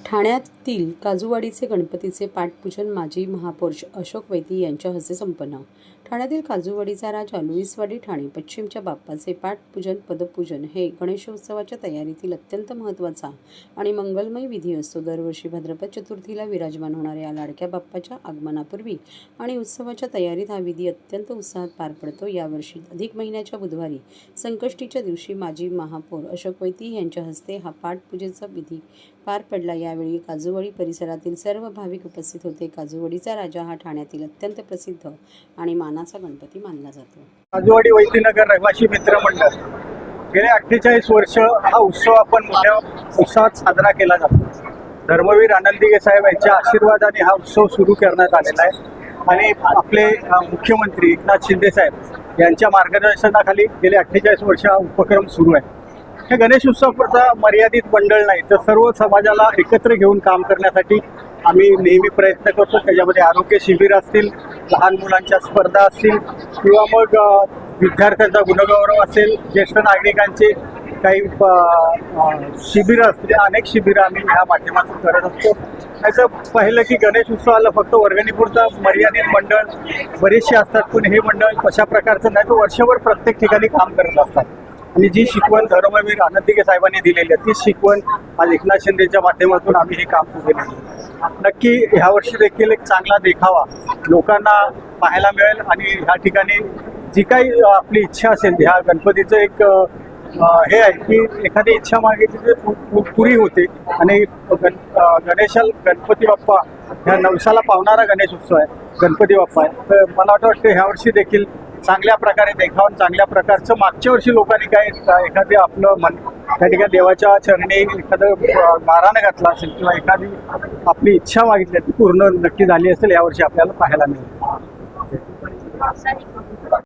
ठाण्यातील काजूवाडीचे गणपतीचे पाटपूजन माजी महापौर अशोक वैती यांच्या हस्ते संपन्न। ठाण्यातील काजूवाडीचा राजा लुईसवाडी ठाणे पश्चिमच्या बाप्पाचे पाटपूजन पदपूजन हे गणेशोत्सवाच्या तयारीतील अत्यंत महत्त्वाचा आणि मंगलमय विधी असतो। दरवर्षी भाद्रपद चतुर्थीला विराजमान होणाऱ्या लाडक्या बाप्पाच्या आगमनापूर्वी आणि उत्सवाच्या तयारीत हा विधी अत्यंत उत्साहात पार पडतो। यावर्षी अधिक महिन्याच्या बुधवारी संकष्टीच्या दिवशी माजी महापौर अशोक वैती यांच्या हस्ते हा पाटपूजेचा विधी पार पडला। यावेळी काजूवाडी परिसरातील सर्व भाविक उपस्थित होते। काजूवाडीचा राजा हा ठाण्यातील अत्यंत प्रसिद्ध आणि मानाचा गणपती मानला जातो। काजूवाडी वैतीनगर रहिवासी मित्र मंडळ गेले 48 वर्ष हा उत्सव आपण मोठ्या उत्साहात साजरा केला जातो। धर्मवीर आनंदीगे साहेब यांच्या आशीर्वादाने हा उत्सव सुरू करण्यात आलेला आहे आणि आपले मुख्यमंत्री एकनाथ शिंदे साहेब यांच्या मार्गदर्शनाखाली गेले 48 वर्ष हा उपक्रम सुरू आहे। हे गणेश उत्सवापुरता मर्यादित मंडळ नाही तर सर्व समाजाला एकत्र घेऊन काम करण्यासाठी आम्ही नेहमी प्रयत्न करतो। त्याच्यामध्ये आरोग्य शिबिर असतील, लहान मुलांच्या स्पर्धा असतील किंवा मग विद्यार्थ्यांचा गुणगौरव असेल, ज्येष्ठ नागरिकांचे काही शिबिरं असतील, अनेक शिबिरं आम्ही ह्या माध्यमातून करत असतो। त्याचं पाहिलं की गणेश उत्सवाला फक्त वर्गणीपुरतं मर्यादित मंडळ बरेचसे असतात, पण हे मंडळ कशा प्रकारचं नाही तर वर्षभर प्रत्येक ठिकाणी काम करत असतात आणि जी शिकवण धर्मवीर आनंदीगे साहेबांनी दिलेली आहे ती शिकवण आज एकनाथ शिंदेच्या माध्यमातून आम्ही हे काम केलेलं आहे। नक्की ह्या वर्षी देखील एक चांगला देखावा लोकांना पाहायला मिळेल आणि ह्या ठिकाणी जी काही आपली इच्छा असेल ह्या गणपतीचं एक हे आहे की एखादी इच्छा मागितली तर पुरी होते आणि गणपती बाप्पा ह्या नवसाला पावणारा गणेश उत्सव आहे, गणपती बाप्पा आहे। तर मला वाटतं ह्या वर्षी देखील चांगल्या प्रकारे देखावून चांगल्या प्रकारचं मागच्या वर्षी लोकांनी काय एखादे आपलं मन त्या ठिकाणी देवाच्या चरणी एखादं मारानं घातला असेल किंवा एखादी आपली इच्छा मागितली ती पूर्ण नक्की झाली असेल यावर्षी आपल्याला पाहायला मिळेल।